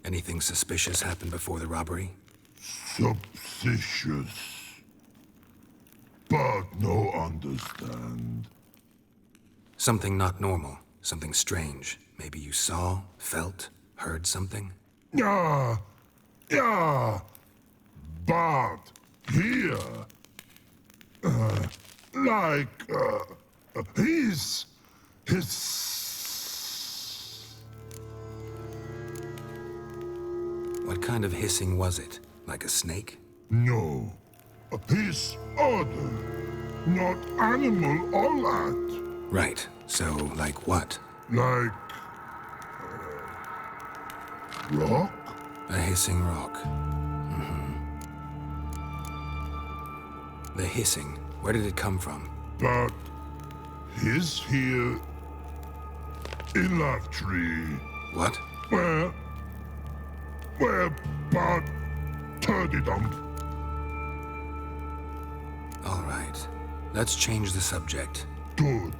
Anything suspicious happened before the robbery? Suspicious. But no understand. Something not normal. Something strange. Maybe you saw, felt, heard something? Yeah, yeah. But here, like, his. What kind of hissing was it? Like a snake? No. His other. Not animal or that. Right. So, like what? Like, rock? A hissing rock. The hissing. Where did it come from? But his here in Life Tree. What? Where Bart turdy dump. All right. Let's change the subject. Good.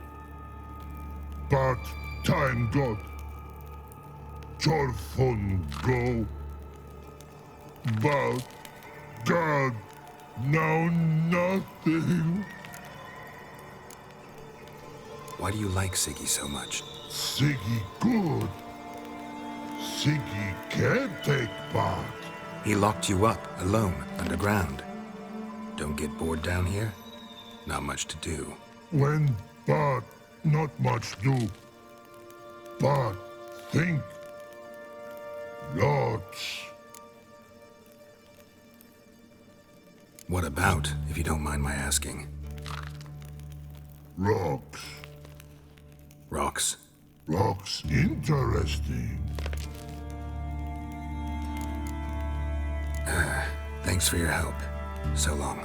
But time God. Jorfun go. But God now nothing. Why do you like Siggy so much? Siggy good. Siggy can't take Bart. He locked you up, alone, underground. Don't get bored down here? Not much to do. When Bart not much do. Bart think. Lots. What about, if you don't mind my asking? Rocks. Rocks? Rocks interesting. Thanks for your help. So long.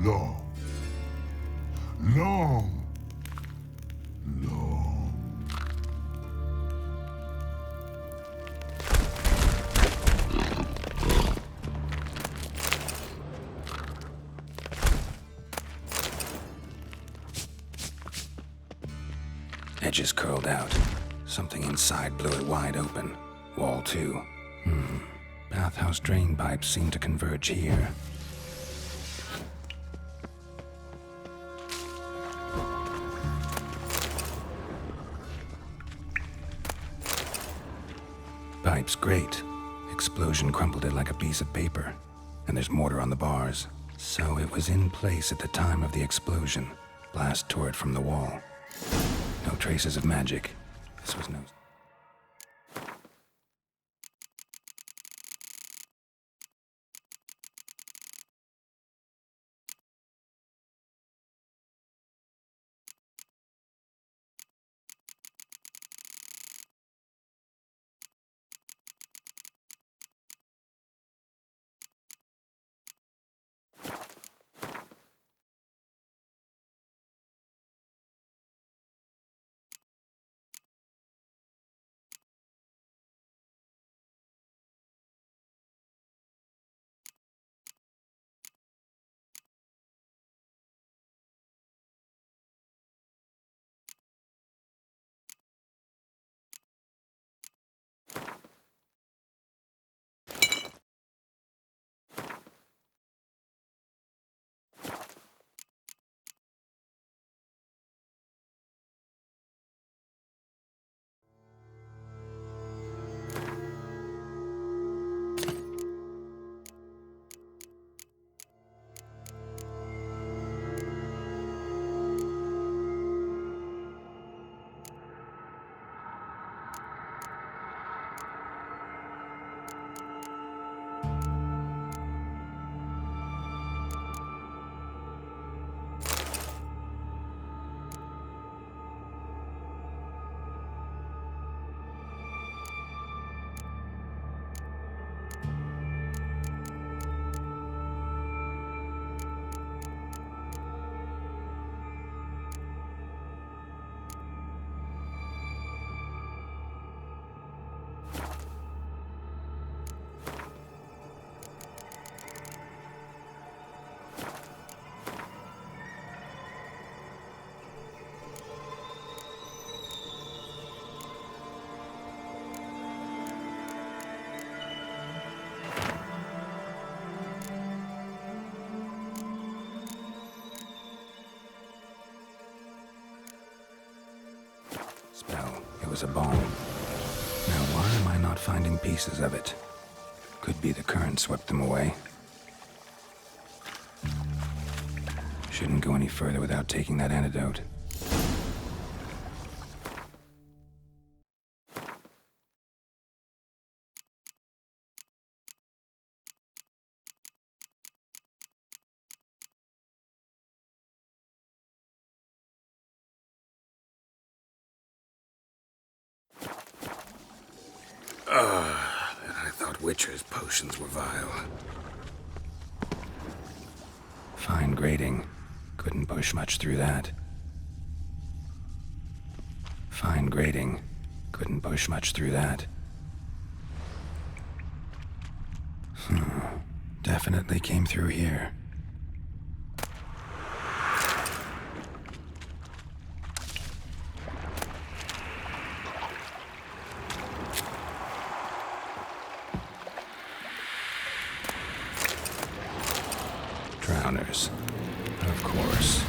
Long. Long. Long. Edges curled out. Something inside blew it wide open. Wall too. Bathhouse drain pipes seem to converge here. Pipes great. Explosion crumpled it like a piece of paper. And there's mortar on the bars. So it was in place at the time of the explosion. Blast tore it from the wall. No traces of magic. This was no... spell. It was a bomb. Now, why am I not finding pieces of it? Could be the current swept them away. Shouldn't go any further without taking that antidote. I thought Witcher's potions were vile. Fine grading. Couldn't push much through that. Fine grading. Couldn't push much through that. Definitely came through here. Drowners. Of course.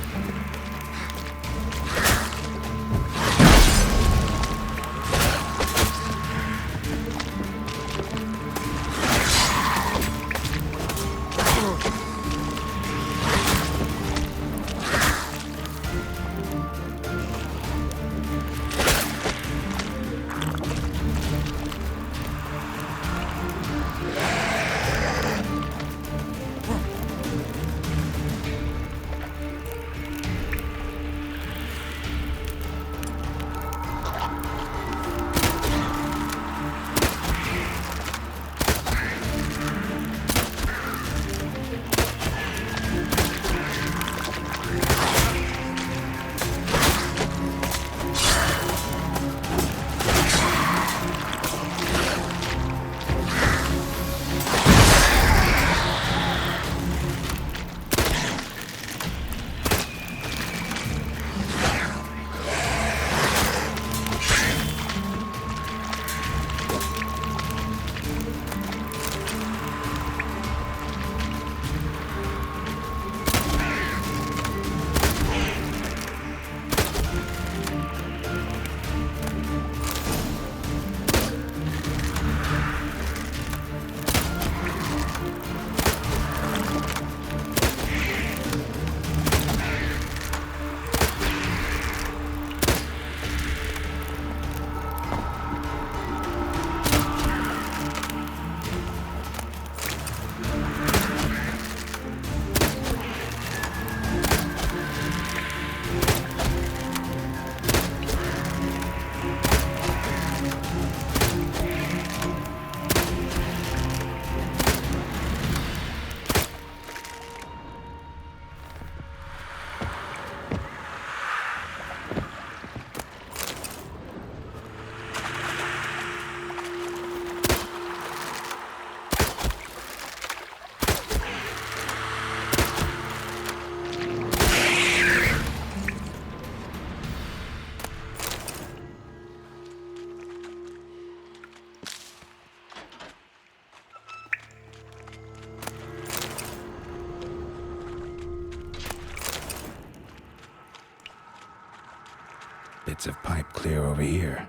Bits of pipe clear over here.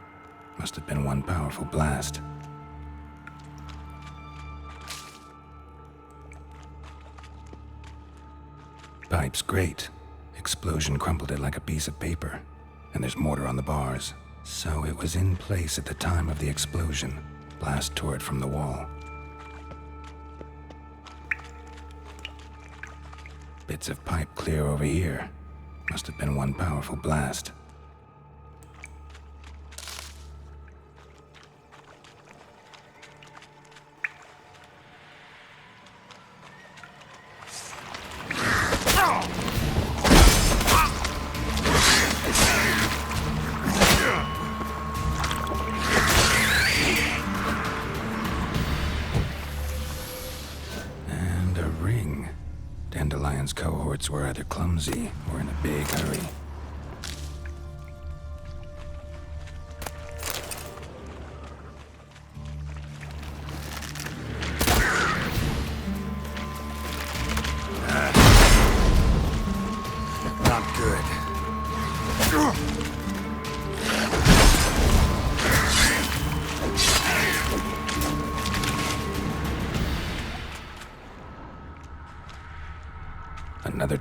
Must have been one powerful blast. Pipe's great. Explosion crumpled it like a piece of paper. And there's mortar on the bars. So it was in place at the time of the explosion. Blast tore it from the wall. Bits of pipe clear over here. Must have been one powerful blast. And a ring. Dandelion's cohorts were either clumsy or in a big hurry. Not good.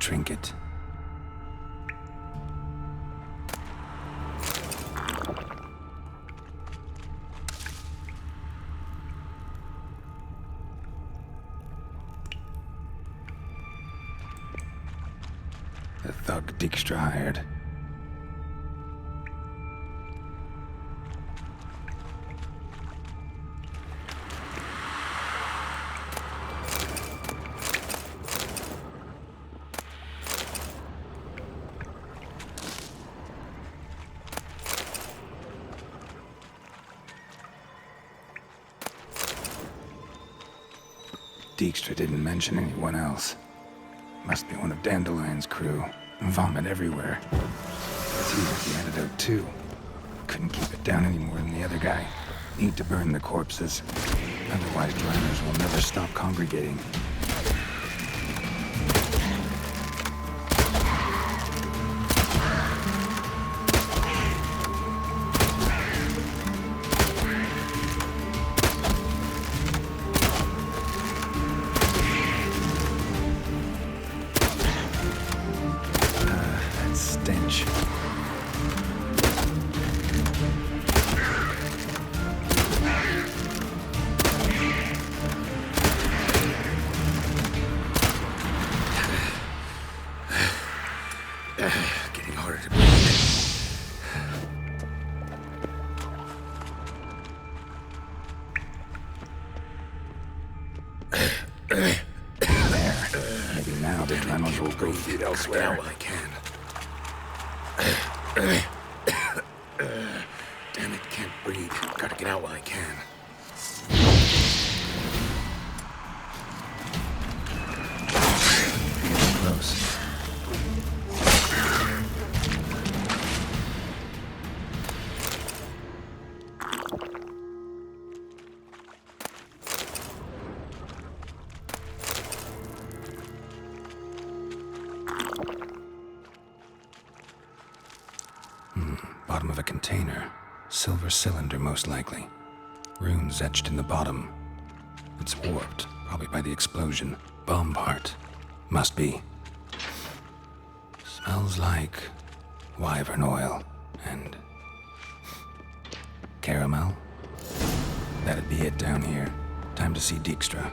trinket. The thug Dijkstra hired. Dijkstra didn't mention anyone else. Must be one of Dandelion's crew. Vomit everywhere. He was the antidote too. Couldn't keep it down any more than the other guy. Need to burn the corpses. Otherwise, drowners will never stop congregating. That stench. Getting harder to breathe. There. Maybe now the adrenaline will go feed elsewhere. While I can. Damn it, can't breathe. Gotta get out while I can. Close. Bottom of a container. Silver cylinder, most likely. Runes etched in the bottom. It's warped, probably by the explosion. Bomb part. Must be. Smells like wyvern oil and caramel. That'd be it down here. Time to see Dijkstra.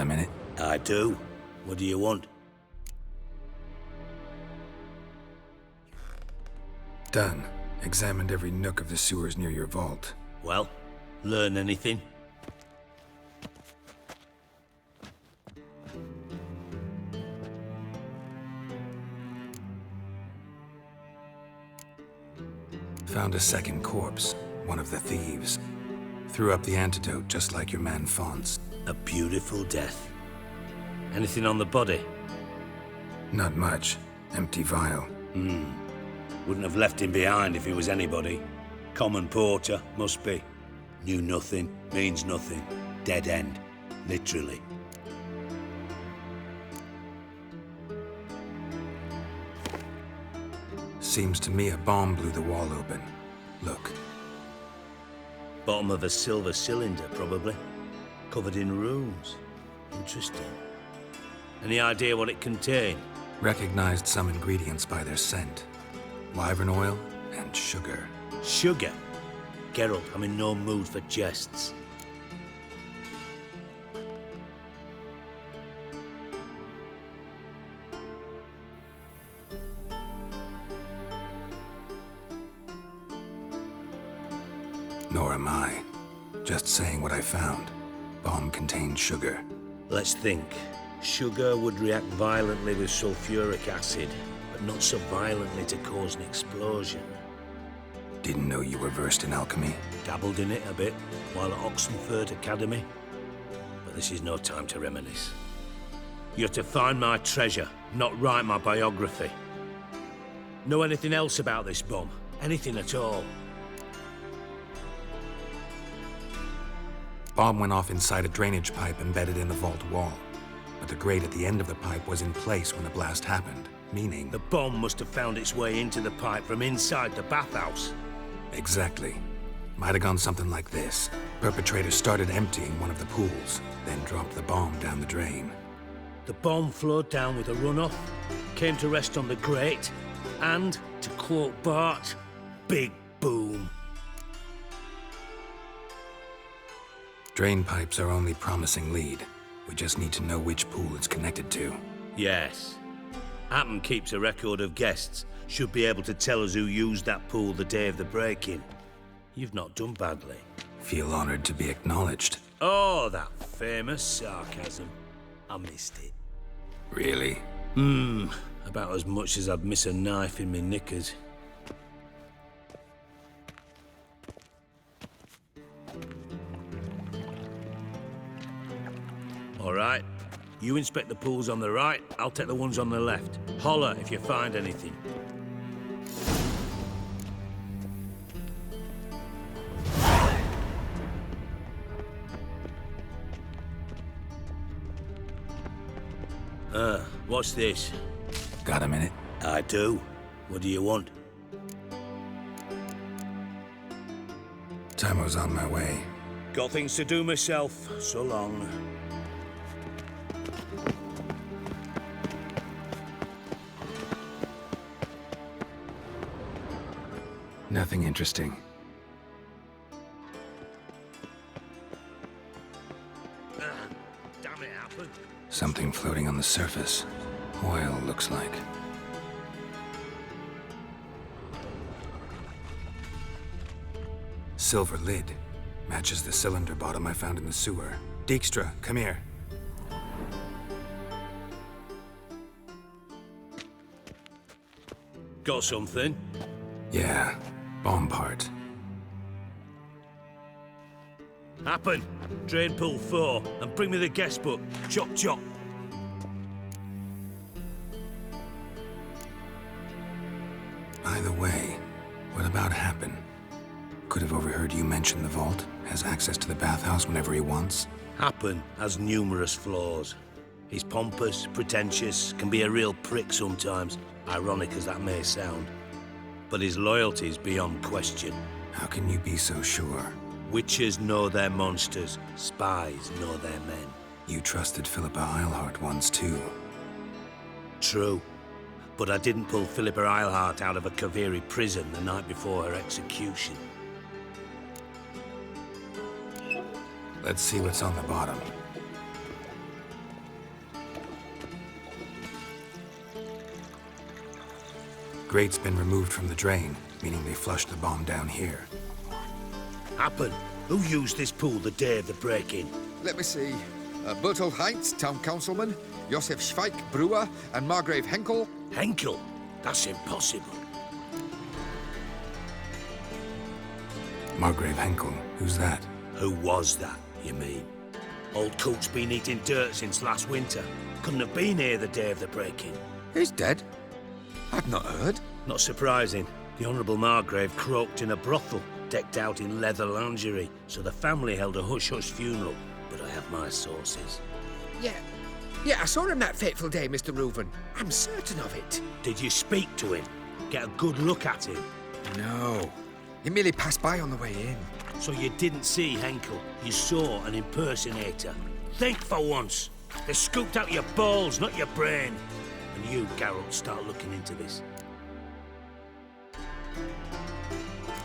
a minute? I do. What do you want? Done. Examined every nook of the sewers near your vault. Well, learn anything? Found a second corpse, one of the thieves. Threw up the antidote just like your man Fonz. A beautiful death. Anything on the body? Not much. Empty vial. Wouldn't have left him behind if he was anybody. Common porter, must be. Knew nothing, means nothing. Dead end. Literally. Seems to me a bomb blew the wall open. Look. Bottom of a silver cylinder, probably. Covered in runes. Interesting. Any idea what it contained? Recognized some ingredients by their scent. Wyvern oil and sugar. Sugar? Geralt, I'm in no mood for jests. Nor am I. Just saying what I found. Bomb contained sugar. Let's think. Sugar would react violently with sulfuric acid, but not so violently to cause an explosion. Didn't know you were versed in alchemy. Dabbled in it a bit while at Oxenford Academy. But this is no time to reminisce. You're to find my treasure, not write my biography. Know anything else about this bomb? Anything at all? Bomb went off inside a drainage pipe embedded in the vault wall. But the grate at the end of the pipe was in place when the blast happened, meaning... The bomb must have found its way into the pipe from inside the bathhouse. Exactly. Might have gone something like this. Perpetrator started emptying one of the pools, then dropped the bomb down the drain. The bomb flowed down with a runoff, came to rest on the grate, and, to quote Bart, big boom. Drain pipes are only promising lead. We just need to know which pool it's connected to. Yes. Appen keeps a record of guests. Should be able to tell us who used that pool the day of the break-in. You've not done badly. Feel honored to be acknowledged. Oh, that famous sarcasm. I missed it. Really? About as much as I'd miss a knife in my knickers. All right. You inspect the pools on the right, I'll take the ones on the left. Holler if you find anything. What's this? Got a minute? I do. What do you want? Time was on my way. Got things to do myself. So long. Nothing interesting. Damn it, Appen. Something floating on the surface. Oil, looks like. Silver lid. Matches the cylinder bottom I found in the sewer. Dijkstra, come here. Got something? Yeah, bomb part. Appen, drain pool 4, and bring me the guest book. Chop chop. By the way, what about Happen? Could have overheard you mention the vault. Has access to the bathhouse whenever he wants. Happen has numerous flaws. He's pompous, pretentious, can be a real prick sometimes, ironic as that may sound. But his loyalty's beyond question. How can you be so sure? Witches know their monsters, spies know their men. You trusted Philippa Eilhart once too. True. But I didn't pull Philippa Eilhart out of a Kaviri prison the night before her execution. Let's see what's on the bottom. grate's been removed from the drain, meaning they flushed the bomb down here. Happen. Who used this pool the day of the break-in? Let me see. Bertolt Heinz, town councilman, Josef Schweik, brewer, and Margrave Henkel. Henkel? That's impossible. Margrave Henkel, who's that? Who was that, you mean? Old Coot's been eating dirt since last winter. Couldn't have been here the day of the break-in. He's dead? I've not heard. Not surprising. The Honourable Margrave croaked in a brothel, decked out in leather lingerie, so the family held a hush-hush funeral. But I have my sources. Yeah, I saw him that fateful day, Mr. Reuven. I'm certain of it. Did you speak to him? Get a good look at him? No. He merely passed by on the way in. So you didn't see Henkel. You saw an impersonator. Think for once. They scooped out your balls, not your brain. And you, Geralt, start looking into this.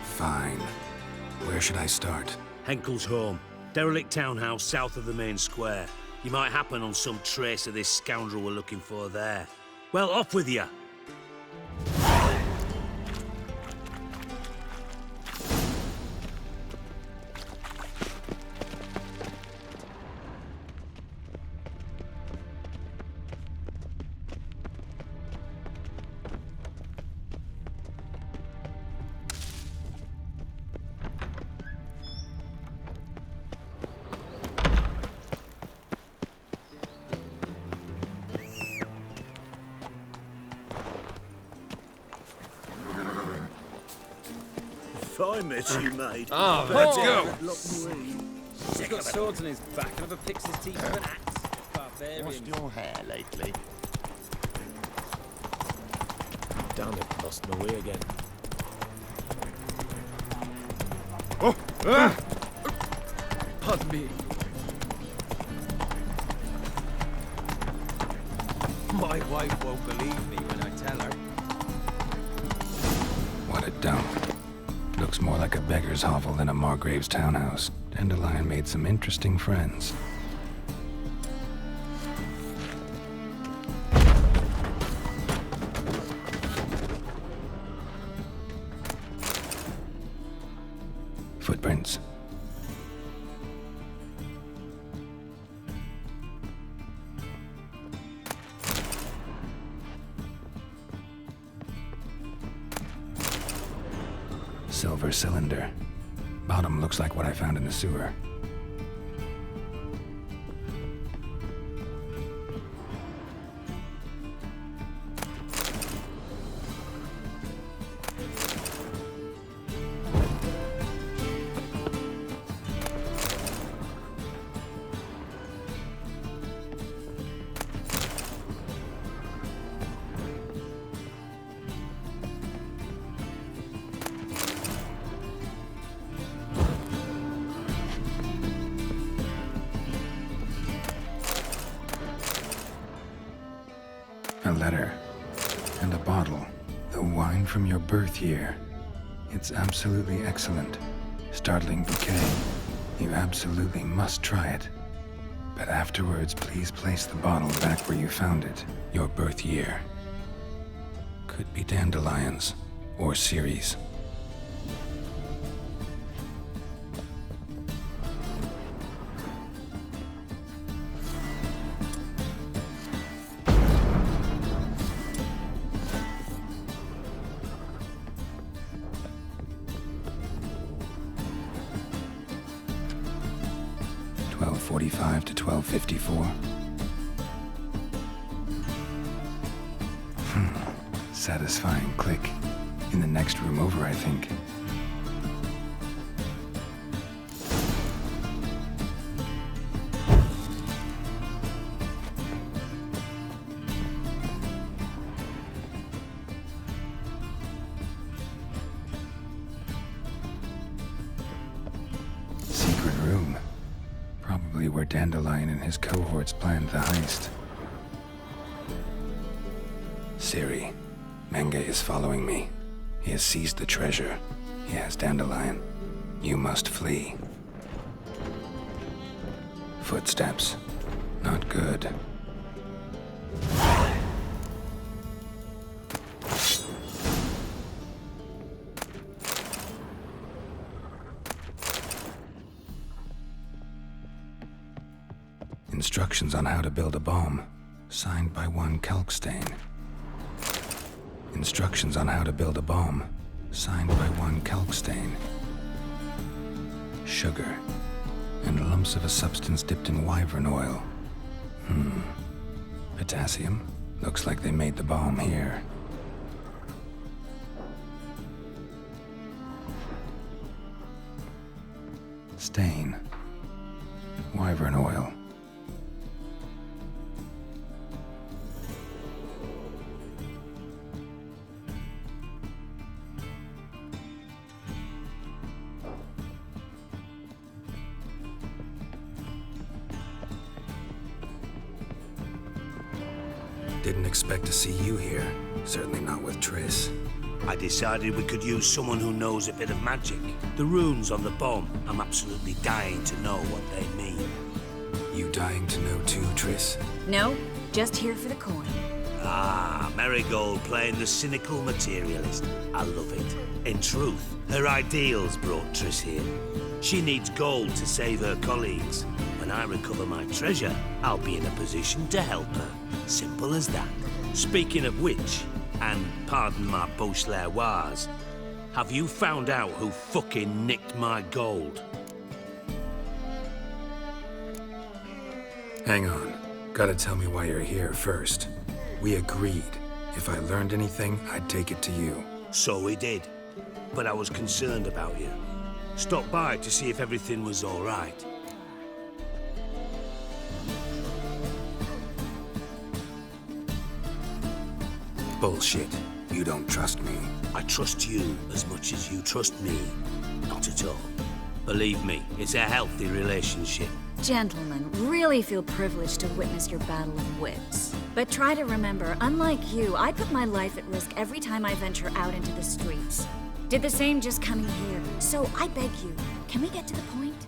Fine. Where should I start? Henkel's home. Derelict townhouse south of the main square. You might happen on some trace of this scoundrel we're looking for there. Well, off with you. Fine mess you made. Oh, let's go. He's got swords on his back and never picks his teeth with an axe. Barbarian. What's your hair lately? Damn it, lost my way again. Pardon me. My wife won't believe me when I tell her. What a dump. Looks more like a beggar's hovel than a Margrave's townhouse. Dandelion made some interesting friends. Footprints. Silver cylinder. Bottom looks like what I found in the sewer. A letter. And a bottle. The wine from your birth year. It's absolutely excellent. Startling bouquet. You absolutely must try it. But afterwards, please place the bottle back where you found it. Your birth year. Could be dandelions. Or Ceres. .45 to 12:54. Satisfying click. In the next room over, I think. Secret room. Probably where Dandelion and his cohorts planned the heist. Ciri, Menge is following me. He has seized the treasure. He has Dandelion. You must flee. Footsteps. Not good. Instructions on how to build a bomb, signed by one Kalkstein. Instructions on how to build a bomb, signed by one Kalkstein. Sugar, and lumps of a substance dipped in wyvern oil. Potassium? Looks like they made the bomb here. Stain. Wyvern oil. Didn't expect to see you here. Certainly not with Triss. I decided we could use someone who knows a bit of magic. The runes on the bomb, I'm absolutely dying to know what they mean. You dying to know too, Triss? No, just here for the coin. Ah, Marigold playing the cynical materialist. I love it. In truth, her ideals brought Triss here. She needs gold to save her colleagues. When I recover my treasure, I'll be in a position to help her. Simple as that. Speaking of which, and pardon my Beauclervois, have you found out who fucking nicked my gold? Hang on. Gotta tell me why you're here first. We agreed. If I learned anything, I'd take it to you. So we did. But I was concerned about you. Stopped by to see if everything was all right. Bullshit. You don't trust me. I trust you as much as you trust me. Not at all. Believe me, it's a healthy relationship. Gentlemen, really feel privileged to witness your battle of wits. But try to remember, unlike you, I put my life at risk every time I venture out into the streets. Did the same just coming here. So I beg you, can we get to the point?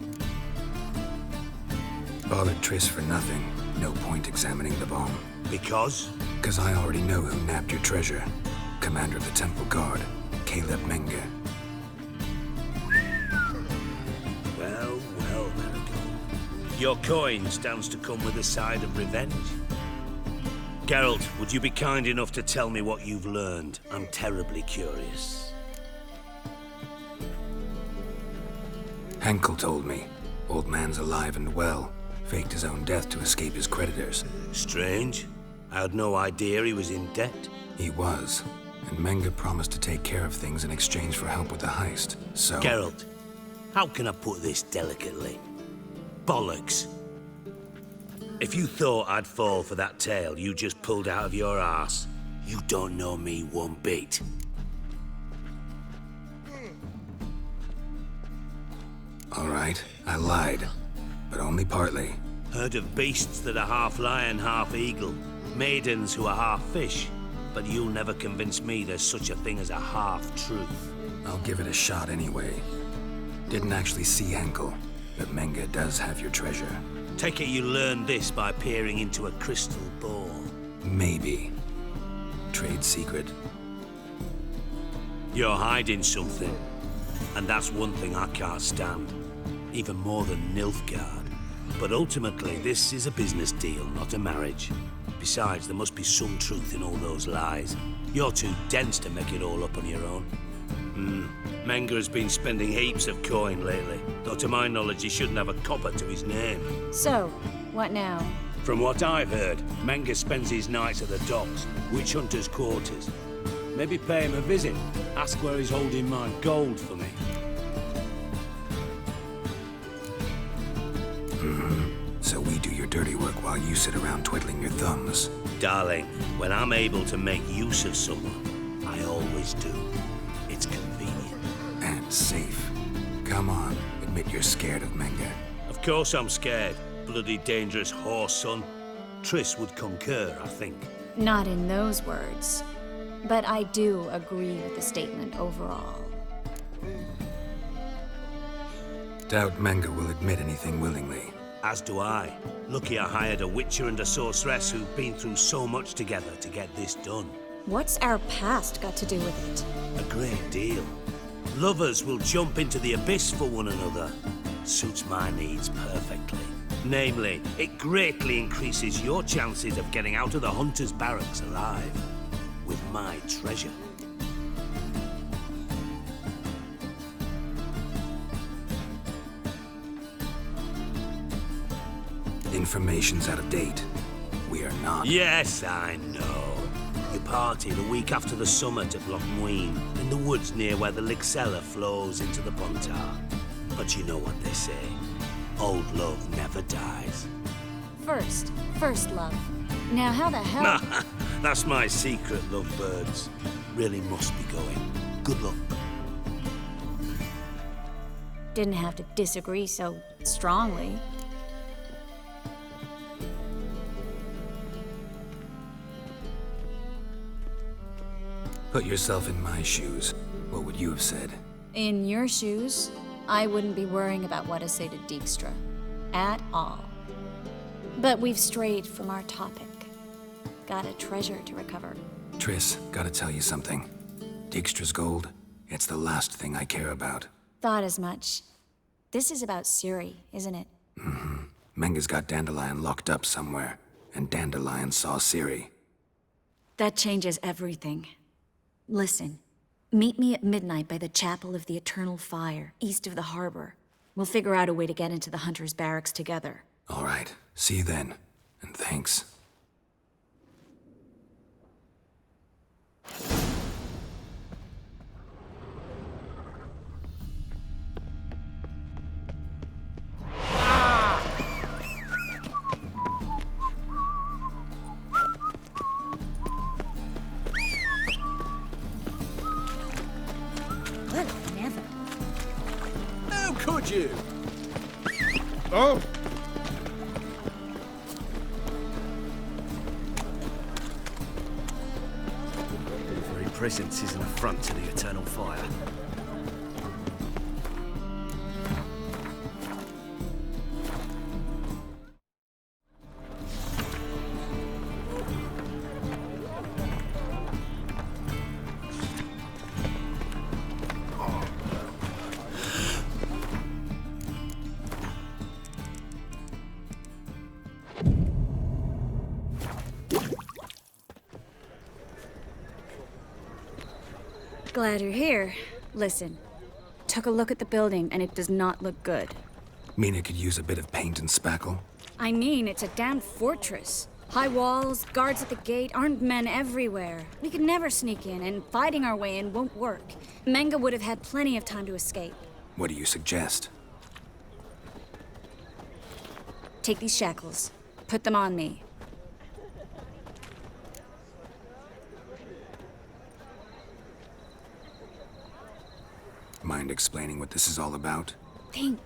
Bothered Triss for nothing. No point examining the bomb. Because? Because I already know who nabbed your treasure. Commander of the Temple Guard, Caleb Menge. Well, Marigold. Your coin stands to come with a side of revenge. Geralt, would you be kind enough to tell me what you've learned? I'm terribly curious. Henkel told me. Old man's alive and well. Faked his own death to escape his creditors. Strange. I had no idea he was in debt. He was. And Menge promised to take care of things in exchange for help with the heist. So... Geralt, how can I put this delicately? Bollocks. If you thought I'd fall for that tale you just pulled out of your arse, you don't know me one bit. All right, I lied. But only partly. Heard of beasts that are half lion, half eagle. Maidens who are half fish. But you'll never convince me there's such a thing as a half-truth. I'll give it a shot anyway. Didn't actually see Henkel, but Menge does have your treasure. Take it you learned this by peering into a crystal ball. Maybe. Trade secret. You're hiding something. And that's one thing I can't stand. Even more than Nilfgaard. But ultimately, this is a business deal, not a marriage. Besides, there must be some truth in all those lies. You're too dense to make it all up on your own. Menge has been spending heaps of coin lately, though to my knowledge he shouldn't have a copper to his name. So, what now? From what I've heard, Menge spends his nights at the docks, witch hunters' quarters. Maybe pay him a visit, ask where he's holding my gold for me. So we do your dirty work while you sit around twiddling your thumbs. Darling, when I'm able to make use of someone, I always do. It's convenient. And safe. Come on, admit you're scared of Menge. Of course I'm scared. Bloody dangerous horse son. Triss would concur, I think. Not in those words. But I do agree with the statement overall. Doubt Menge will admit anything willingly. As do I. Lucky I hired a witcher and a sorceress who've been through so much together to get this done. What's our past got to do with it? A great deal. Lovers will jump into the abyss for one another. Suits my needs perfectly. Namely, it greatly increases your chances of getting out of the Hunter's barracks alive with my treasure. Information's out of date. We are not. Yes, I know. You partied a week after the summit at Loch Muin, in the woods near where the Lixella flows into the Pontar. But you know what they say. Old love never dies. First love. Now how the hell... That's my secret, lovebirds. Really must be going. Good luck. Didn't have to disagree so strongly. Put yourself in my shoes. What would you have said? In your shoes, I wouldn't be worrying about what to say to Dijkstra. At all. But we've strayed from our topic. Got a treasure to recover. Triss, gotta tell you something. Dijkstra's gold, it's the last thing I care about. Thought as much. This is about Ciri, isn't it? Menga's got Dandelion locked up somewhere, and Dandelion saw Ciri. That changes everything. Listen, meet me at midnight by the Chapel of the Eternal Fire, east of the harbor. We'll figure out a way to get into the Hunter's barracks together. All right, see you then, and thanks. Never. How could you? Oh! Your very presence is an affront to the Eternal Fire. Glad you're here. Listen, took a look at the building and it does not look good. Mean it could use a bit of paint and spackle? I mean, it's a damn fortress. High walls, guards at the gate, armed men everywhere. We could never sneak in, and fighting our way in won't work. Menga would have had plenty of time to escape. What do you suggest? Take these shackles. Put them on me. Mind explaining what this is all about? Think.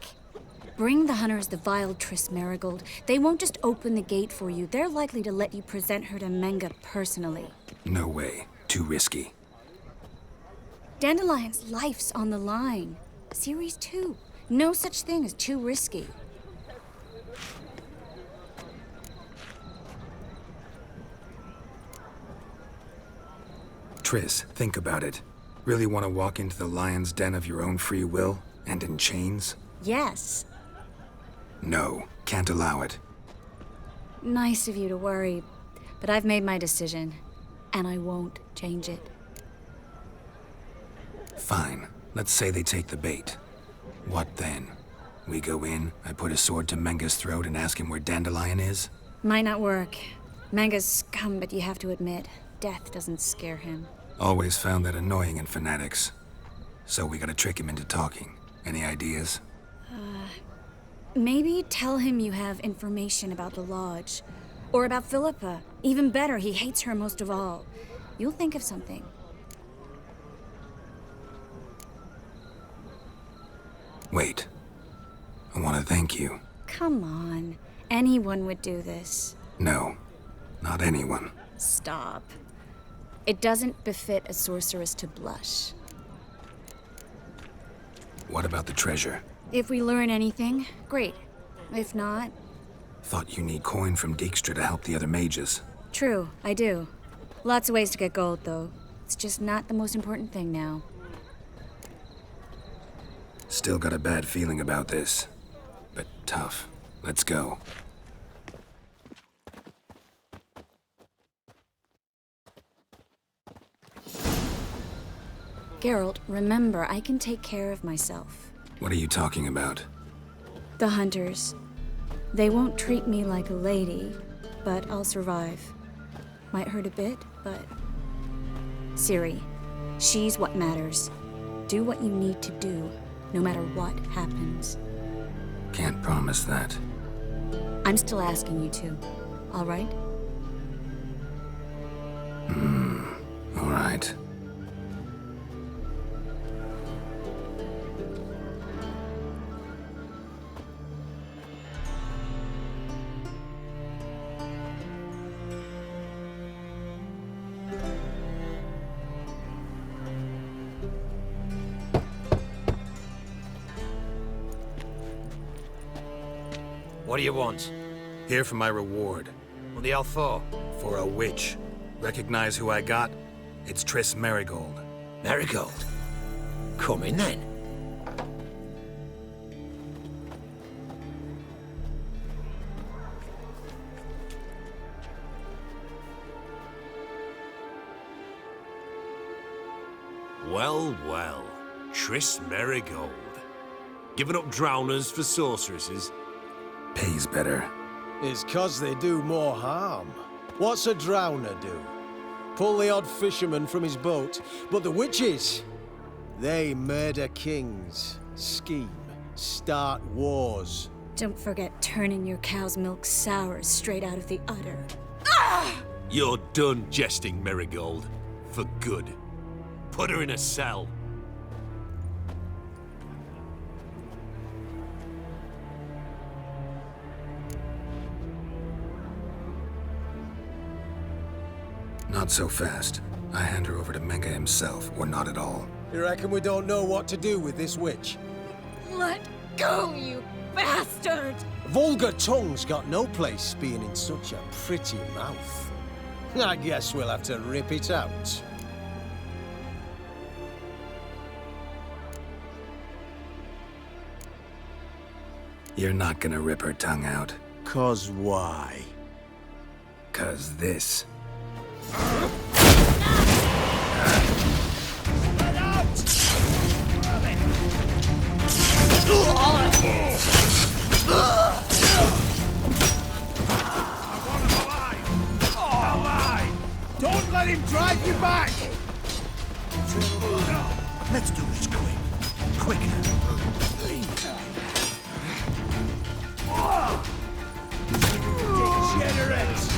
Bring the hunters the vile Triss Merigold. They won't just open the gate for you. They're likely to let you present her to Menga personally. No way. Too risky. Dandelion's life's on the line. Ciri's too. No such thing as too risky. Triss, think about it. Really want to walk into the lion's den of your own free will, and in chains? Yes. No, can't allow it. Nice of you to worry, but I've made my decision, and I won't change it. Fine. Let's say they take the bait. What then? We go in, I put a sword to Menga's throat and ask him where Dandelion is? Might not work. Menga's scum, but you have to admit, death doesn't scare him. Always found that annoying in fanatics. So we gotta trick him into talking. Any ideas? Maybe tell him you have information about the Lodge. Or about Philippa. Even better, he hates her most of all. You'll think of something. Wait. I want to thank you. Come on. Anyone would do this. No, not anyone. Stop. It doesn't befit a sorceress to blush. What about the treasure? If we learn anything, great. If not, Thought you need coin from Dijkstra to help the other mages. true, I do. Lots of ways to get gold, though. It's just not the most important thing now. Still got a bad feeling about this. But tough. Let's go. Geralt, remember, I can take care of myself. What are you talking about? The hunters. They won't treat me like a lady, but I'll survive. Might hurt a bit, but... Ciri, she's what matters. Do what you need to do, no matter what happens. Can't promise that. I'm still asking you to, all right? All right. What do you want? Here for my reward. What the hell for? For a witch. Recognize who I got? It's Triss Merigold. Marigold. Come in then. Well, well. Triss Merigold. Giving up drowners for sorceresses? Pays better. It's 'cause they do more harm. What's a drowner do? Pull the odd fisherman from his boat. But the witches, they murder kings, scheme, start wars. Don't forget turning your cow's milk sour straight out of the udder. You're done jesting, Merigold. For good. Put her in a cell. Not so fast. I hand her over to Menge himself, or not at all. You reckon we don't know what to do with this witch? Let go, you bastard! Vulgar tongue's got no place being in such a pretty mouth. I guess we'll have to rip it out. You're not gonna rip her tongue out. 'Cause why? 'Cause this. Don't let him drive you back! Let's do this quick. Quicker. Degenerate!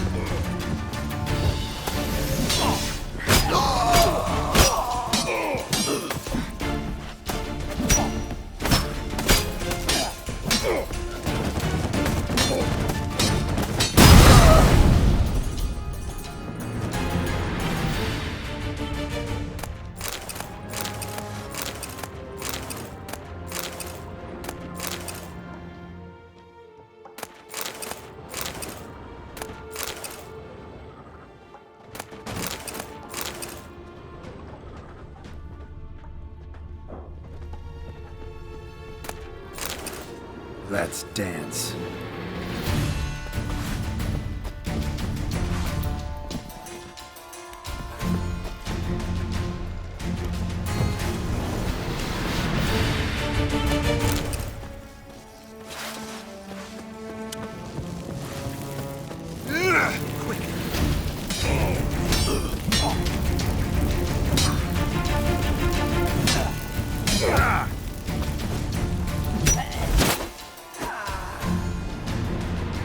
Let's dance.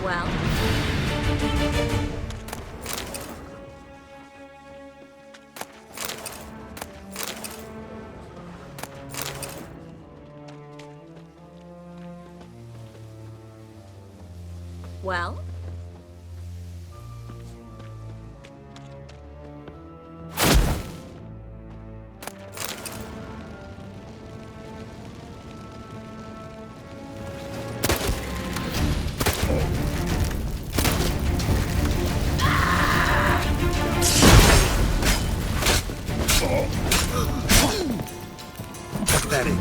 Well, well, Pathetic.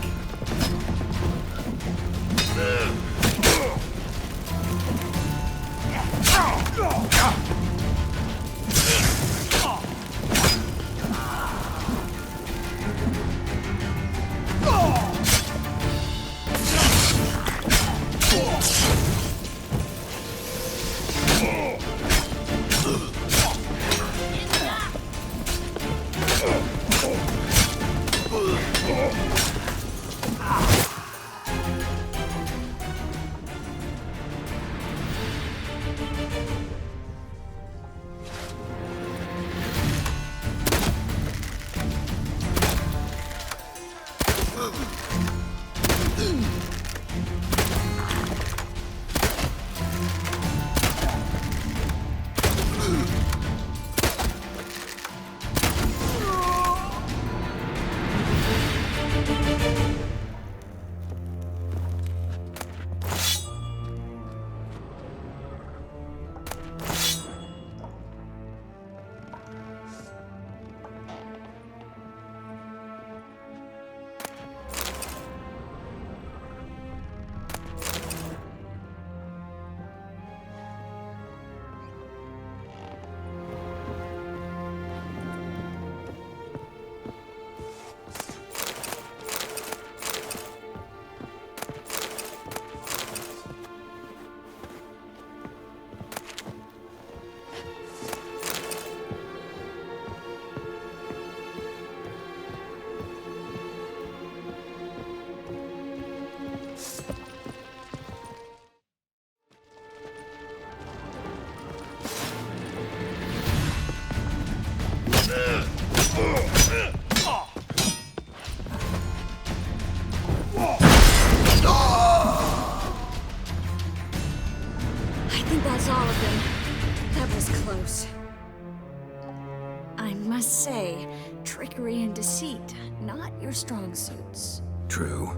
not your strong suits. True.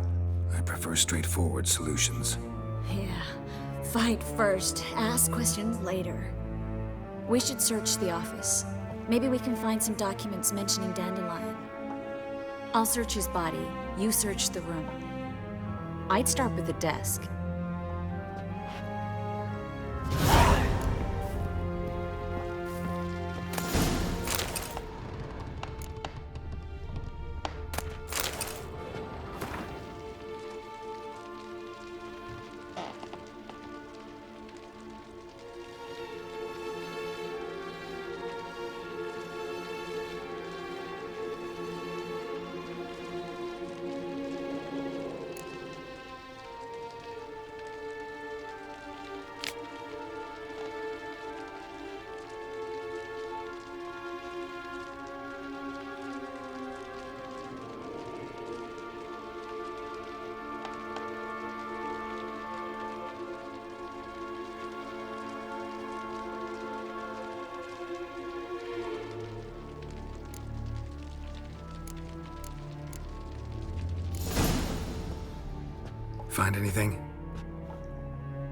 I prefer straightforward solutions. Yeah. Fight first, ask questions later. We should search the office. Maybe we can find some documents mentioning Dandelion. I'll search his body. You search the room. I'd start with the desk. Find anything?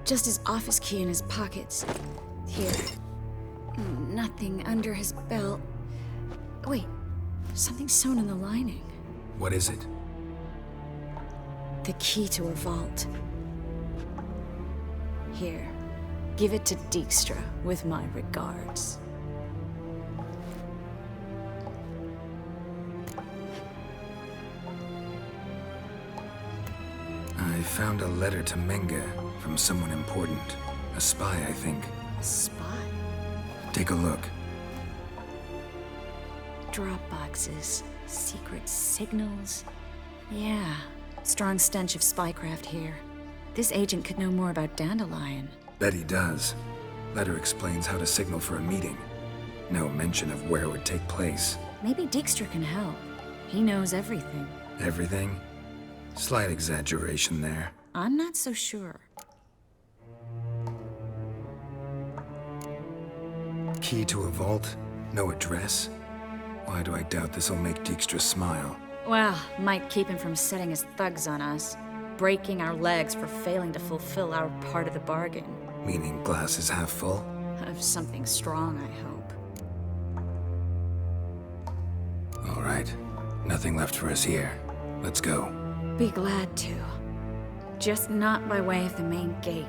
Just his office key in his pockets. Here. Nothing under his belt. Wait, something sewn in the lining. What is it? The key to a vault. Here. Give it to Dijkstra with my regards. I found a letter to Menge from someone important. A spy, I think. A spy? Take a look. Drop boxes. Secret signals. Yeah. Strong stench of spycraft here. This agent could know more about Dandelion. Bet he does. Letter explains how to signal for a meeting. No mention of where it would take place. Maybe Dijkstra can help. He knows everything. Everything? Slight exaggeration there. I'm not so sure. Key to a vault? No address? Why do I doubt this'll make Dijkstra smile? Well, might keep him from setting his thugs on us. Breaking our legs for failing to fulfill our part of the bargain. Meaning glass is half full? Of something strong, I hope. All right. Nothing left for us here. Let's go. Be glad to. Just not by way of the main gate.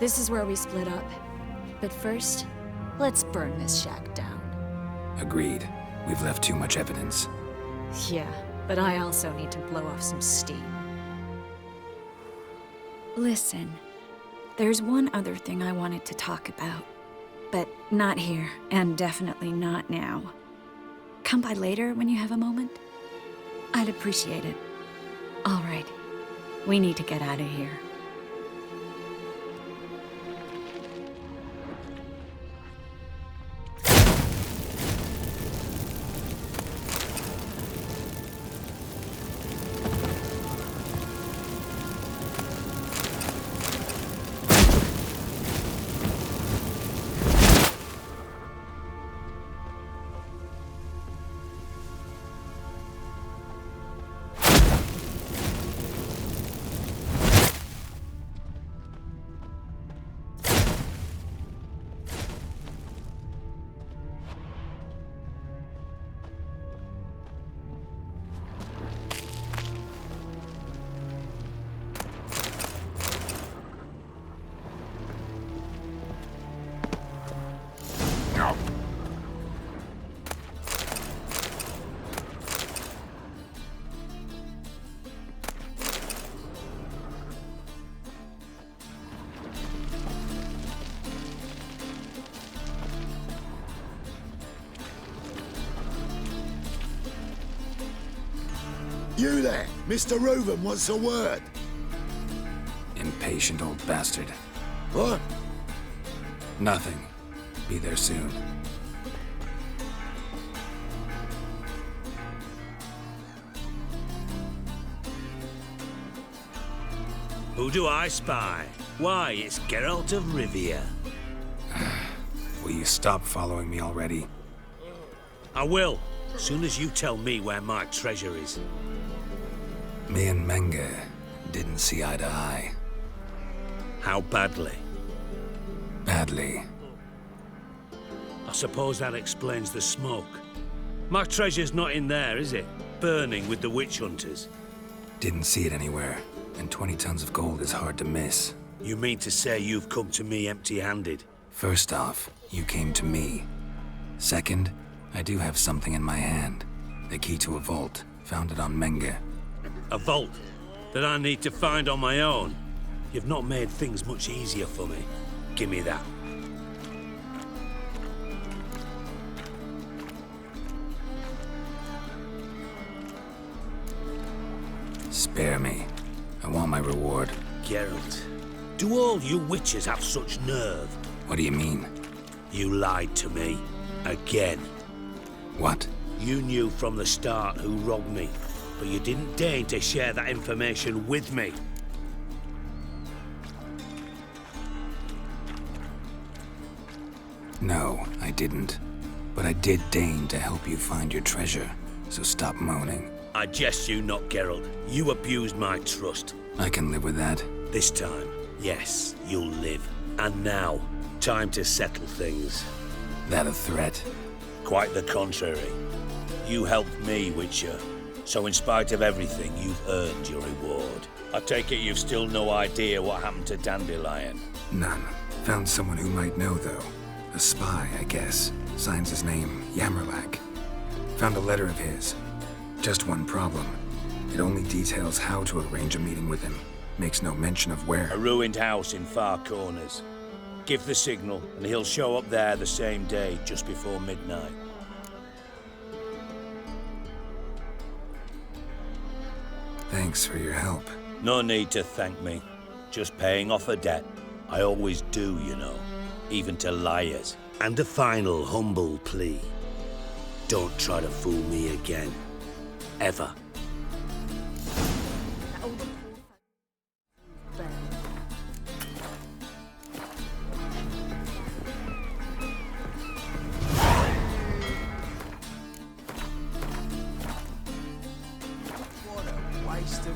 This is where we split up. But first, let's burn this shack down. Agreed. We've left too much evidence. Yeah, but I also need to blow off some steam. Listen, there's one other thing I wanted to talk about. But not here, and definitely not now. Come by later when you have a moment? I'd appreciate it. All right. We need to get out of here. You there, Mr. Reuven wants a word. Impatient old bastard. What? Nothing. Be there soon. Who do I spy? Why, it's Geralt of Rivia. Will you stop following me already? I will, soon as you tell me where my treasure is. Me and Menge didn't see eye to eye. How badly? Badly. I suppose that explains the smoke. My treasure's not in there, is it? Burning with the witch hunters. Didn't see it anywhere, and 20 tons of gold is hard to miss. You mean to say you've come to me empty-handed? First off, you came to me. Second, I do have something in my hand. The key to a vault, founded on Menge. A vault that I need to find on my own? You've not made things much easier for me. Give me that. Spare me. I want my reward. Geralt, do all you witches have such nerve? What do you mean? You lied to me. Again. What? You knew from the start who robbed me, but you didn't deign to share that information with me. No, I didn't. But I did deign to help you find your treasure, so stop moaning. I jest you not, Geralt. You abused my trust. I can live with that. This time, yes, you'll live. And now, time to settle things. That a threat? Quite the contrary. You helped me, Witcher. So in spite of everything, you've earned your reward. I take it you've still no idea what happened to Dandelion. None. Found someone who might know, though. A spy, I guess. Signs his name, Yammerlak. Found a letter of his. Just one problem. It only details how to arrange a meeting with him. Makes no mention of where. A ruined house in Far Corners. Give the signal, and he'll show up there the same day, just before midnight. Thanks for your help. No need to thank me. Just paying off a debt. I always do, you know. Even to liars. And a final humble plea. Don't try to fool me again. Ever. What a waste of...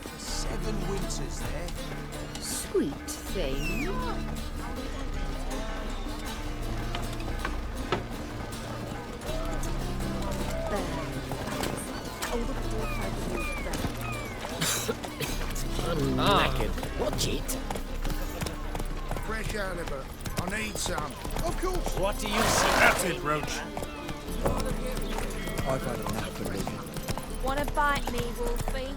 For 7 winters there. Sweet thing. I'm knackered. Watch it. Fresh halibut. I need some. Of course. What do you see? That's it, Roach. I've had enough of living. Wanna bite me, Wolfie?